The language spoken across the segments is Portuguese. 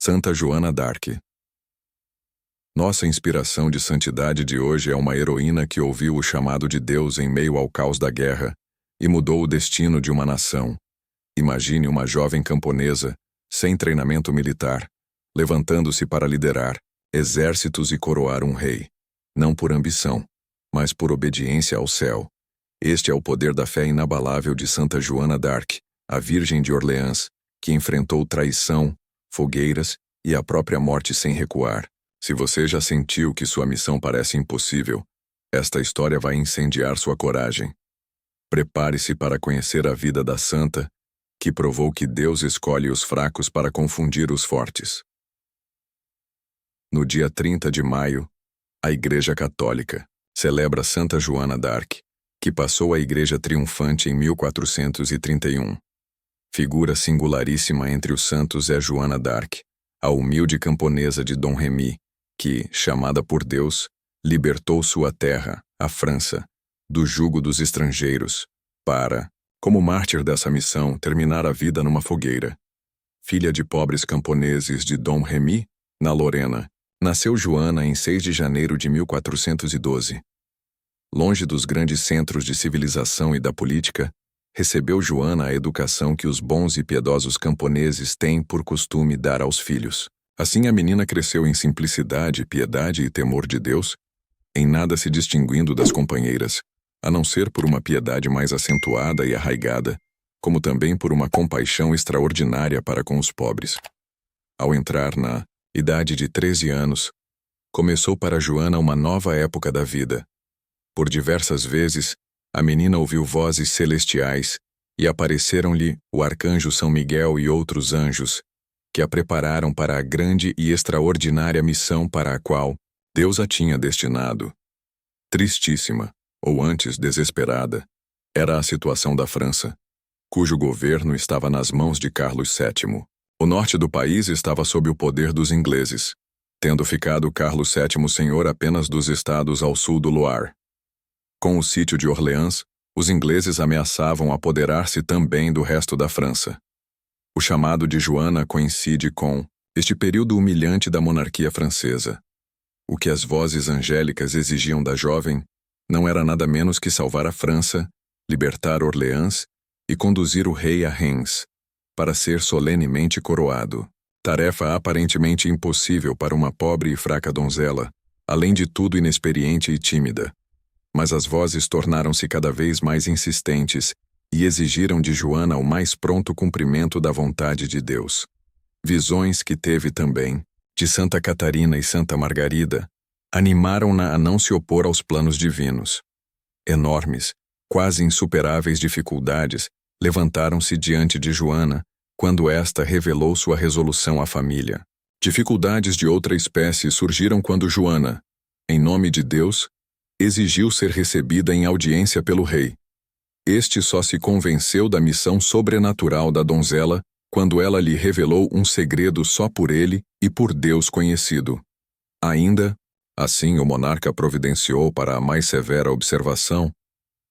Santa Joana d'Arc. Nossa inspiração de santidade de hoje é uma heroína que ouviu o chamado de Deus em meio ao caos da guerra e mudou o destino de uma nação. Imagine uma jovem camponesa, sem treinamento militar, levantando-se para liderar exércitos e coroar um rei. Não por ambição, mas por obediência ao céu. Este é o poder da fé inabalável de Santa Joana d'Arc, a Virgem de Orleans, que enfrentou traição, fogueiras e a própria morte sem recuar. Se você já sentiu que sua missão parece impossível, esta história vai incendiar sua coragem. Prepare-se para conhecer a vida da santa, que provou que Deus escolhe os fracos para confundir os fortes. No dia 30 de maio, a Igreja Católica celebra Santa Joana d'Arc, que passou a Igreja triunfante em 1431. Figura singularíssima entre os santos é Joana d'Arc, a humilde camponesa de Dom Remy, que, chamada por Deus, libertou sua terra, a França, do jugo dos estrangeiros, para, como mártir dessa missão, terminar a vida numa fogueira. Filha de pobres camponeses de Dom Remy, na Lorena, nasceu Joana em 6 de janeiro de 1412. Longe dos grandes centros de civilização e da política, recebeu Joana a educação que os bons e piedosos camponeses têm por costume dar aos filhos. Assim a menina cresceu em simplicidade, piedade e temor de Deus, em nada se distinguindo das companheiras, a não ser por uma piedade mais acentuada e arraigada, como também por uma compaixão extraordinária para com os pobres. Ao entrar na idade de 13 anos, começou para Joana uma nova época da vida. Por diversas vezes, a menina ouviu vozes celestiais e apareceram-lhe o arcanjo São Miguel e outros anjos, que a prepararam para a grande e extraordinária missão para a qual Deus a tinha destinado. Tristíssima, ou antes desesperada, era a situação da França, cujo governo estava nas mãos de Carlos VII. O norte do país estava sob o poder dos ingleses, tendo ficado Carlos VII senhor apenas dos estados ao sul do Loire. Com o sítio de Orleans, os ingleses ameaçavam apoderar-se também do resto da França. O chamado de Joana coincide com este período humilhante da monarquia francesa. O que as vozes angélicas exigiam da jovem não era nada menos que salvar a França, libertar Orleans e conduzir o rei a Reims, para ser solenemente coroado. Tarefa aparentemente impossível para uma pobre e fraca donzela, além de tudo inexperiente e tímida. Mas as vozes tornaram-se cada vez mais insistentes e exigiram de Joana o mais pronto cumprimento da vontade de Deus. Visões que teve também, de Santa Catarina e Santa Margarida, animaram-na a não se opor aos planos divinos. Enormes, quase insuperáveis dificuldades levantaram-se diante de Joana quando esta revelou sua resolução à família. Dificuldades de outra espécie surgiram quando Joana, em nome de Deus, exigiu ser recebida em audiência pelo rei. Este só se convenceu da missão sobrenatural da donzela quando ela lhe revelou um segredo só por ele e por Deus conhecido. Ainda, assim o monarca providenciou para a mais severa observação,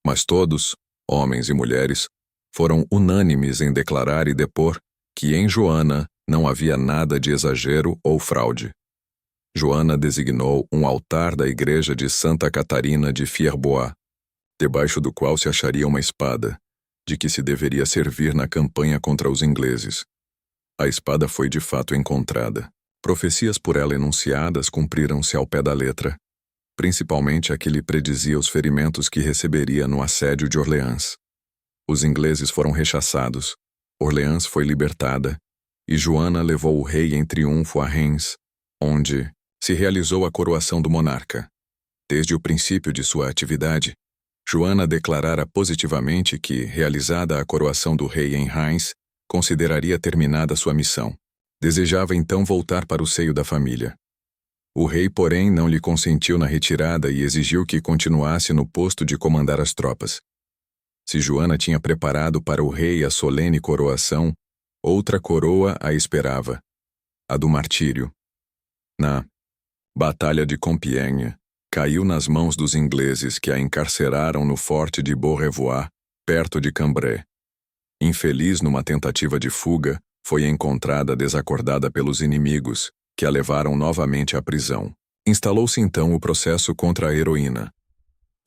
mas todos, homens e mulheres, foram unânimes em declarar e depor que em Joana não havia nada de exagero ou fraude. Joana designou um altar da igreja de Santa Catarina de Fierbois, debaixo do qual se acharia uma espada, de que se deveria servir na campanha contra os ingleses. A espada foi de fato encontrada. Profecias por ela enunciadas cumpriram-se ao pé da letra, principalmente a que lhe predizia os ferimentos que receberia no assédio de Orleans. Os ingleses foram rechaçados, Orleans foi libertada, e Joana levou o rei em triunfo a Reims, onde se realizou a coroação do monarca. Desde o princípio de sua atividade, Joana declarara positivamente que, realizada a coroação do rei em Reims, consideraria terminada sua missão. Desejava então voltar para o seio da família. O rei, porém, não lhe consentiu na retirada e exigiu que continuasse no posto de comandar as tropas. Se Joana tinha preparado para o rei a solene coroação, outra coroa a esperava, a do martírio. Na Batalha de Compiègne, caiu nas mãos dos ingleses que a encarceraram no forte de Beaurevoir, perto de Cambrai. Infeliz numa tentativa de fuga, Foi encontrada desacordada pelos inimigos, que a levaram novamente à prisão. Instalou-se então o processo contra a heroína.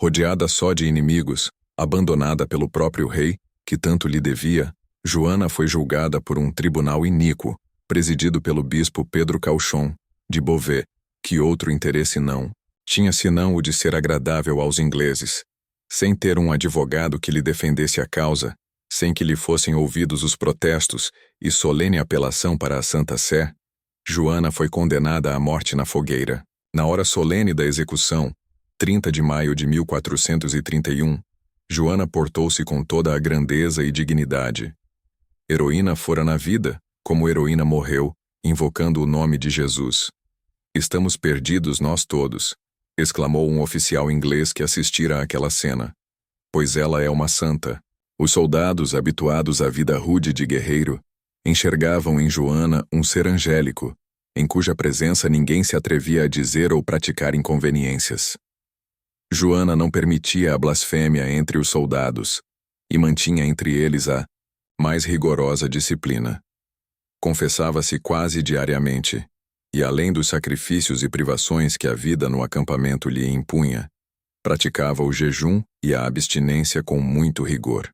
Rodeada só de inimigos, abandonada pelo próprio rei, que tanto lhe devia, Joana foi julgada por um tribunal iníquo, presidido pelo bispo Pedro Cauchon, de Beauvais, que outro interesse não tinha senão o de ser agradável aos ingleses. Sem ter um advogado que lhe defendesse a causa, sem que lhe fossem ouvidos os protestos e solene apelação para a Santa Sé, Joana foi condenada à morte na fogueira. Na hora solene da execução, 30 de maio de 1431, Joana portou-se com toda a grandeza e dignidade. Heroína fora na vida, como heroína morreu, invocando o nome de Jesus. "Estamos perdidos nós todos", exclamou um oficial inglês que assistira àquela cena. "Pois ela é uma santa." Os soldados, habituados à vida rude de guerreiro, enxergavam em Joana um ser angélico, em cuja presença ninguém se atrevia a dizer ou praticar inconveniências. Joana não permitia a blasfêmia entre os soldados, e mantinha entre eles a mais rigorosa disciplina. Confessava-se quase diariamente, e além dos sacrifícios e privações que a vida no acampamento lhe impunha, praticava o jejum e a abstinência com muito rigor.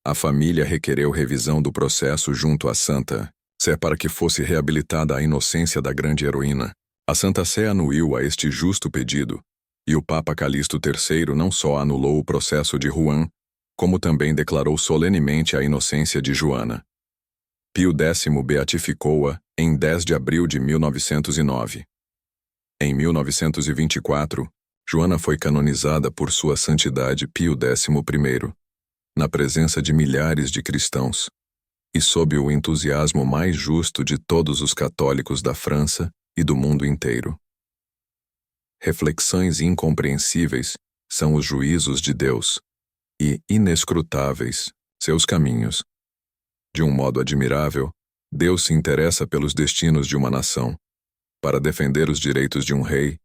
A família requereu revisão do processo junto à Santa Sé para que fosse reabilitada a inocência da grande heroína. A Santa Sé anuiu a este justo pedido, e o Papa Calixto III não só anulou o processo de Rouen, como também declarou solenemente a inocência de Joana. Pio X beatificou-a em 10 de abril de 1909. Em 1924, Joana foi canonizada por sua santidade Pio XI, na presença de milhares de cristãos, e sob o entusiasmo mais justo de todos os católicos da França e do mundo inteiro. Reflexões incompreensíveis são os juízos de Deus, e inescrutáveis seus caminhos. De um modo admirável, Deus se interessa pelos destinos de uma nação. Para defender os direitos de um rei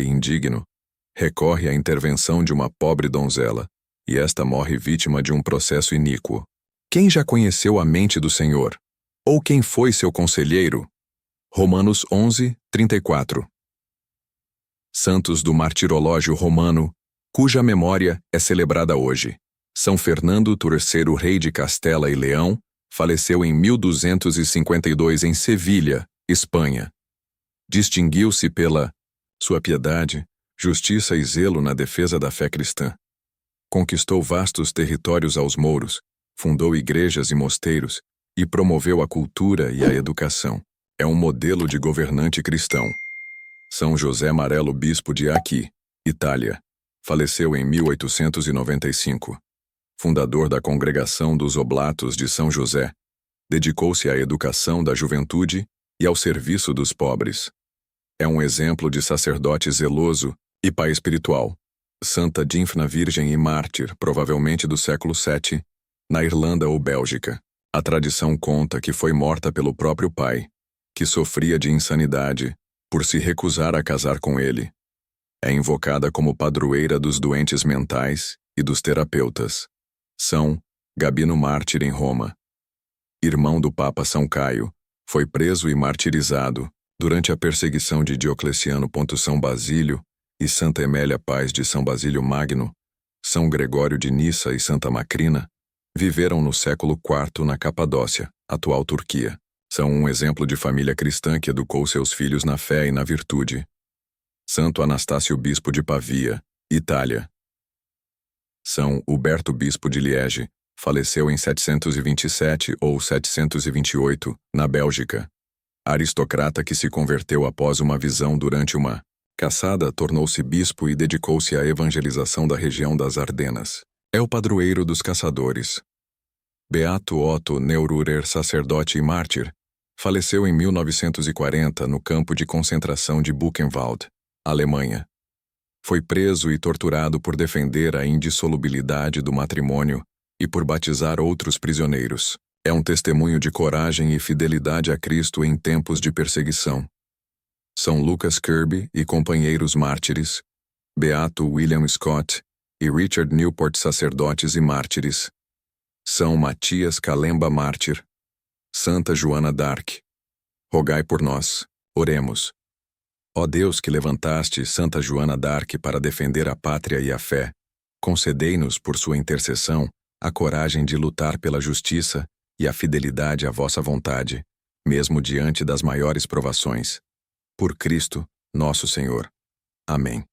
indigno, recorre à intervenção de uma pobre donzela, e esta morre vítima de um processo iníquo. Quem já conheceu a mente do Senhor? Ou quem foi seu conselheiro? Romanos 11, 34. Santos do martirológio romano, cuja memória é celebrada hoje. São Fernando III, rei de Castela e Leão, faleceu em 1252 em Sevilha, Espanha. Distinguiu-se pela sua piedade, justiça e zelo na defesa da fé cristã. Conquistou vastos territórios aos mouros, fundou igrejas e mosteiros e promoveu a cultura e a educação. É um modelo de governante cristão. São José Marelo, bispo de Aqui, Itália, faleceu em 1895. Fundador da Congregação dos Oblatos de São José, dedicou-se à educação da juventude e ao serviço dos pobres. É um exemplo de sacerdote zeloso e pai espiritual. Santa Dínfna, virgem e mártir, provavelmente do século VII, na Irlanda ou Bélgica. A tradição conta que foi morta pelo próprio pai, que sofria de insanidade por se recusar a casar com ele. É invocada como padroeira dos doentes mentais e dos terapeutas. São Gabino, mártir em Roma. Irmão do Papa São Caio, foi preso e martirizado durante a perseguição de Diocleciano. São Basílio e Santa Emélia Paz de São Basílio Magno, São Gregório de Nissa e Santa Macrina, viveram no século IV na Capadócia, atual Turquia. São um exemplo de família cristã que educou seus filhos na fé e na virtude. Santo Anastácio, bispo de Pavia, Itália. São Huberto, bispo de Liege, faleceu em 727 ou 728, na Bélgica. Aristocrata que se converteu após uma visão durante uma caçada, tornou-se bispo e dedicou-se à evangelização da região das Ardenas. É o padroeiro dos caçadores. Beato Otto Neururer, sacerdote e mártir, faleceu em 1940 no campo de concentração de Buchenwald, Alemanha. Foi preso e torturado por defender a indissolubilidade do matrimônio e por batizar outros prisioneiros. É um testemunho de coragem e fidelidade a Cristo em tempos de perseguição. São Lucas Kirby e companheiros mártires, Beato William Scott e Richard Newport, sacerdotes e mártires. São Matias Calemba, mártir. Santa Joana d'Arc, rogai por nós. Oremos. Ó Deus que levantaste Santa Joana d'Arc para defender a pátria e a fé, concedei-nos, por sua intercessão, a coragem de lutar pela justiça e a fidelidade à vossa vontade, mesmo diante das maiores provações. Por Cristo, nosso Senhor. Amém.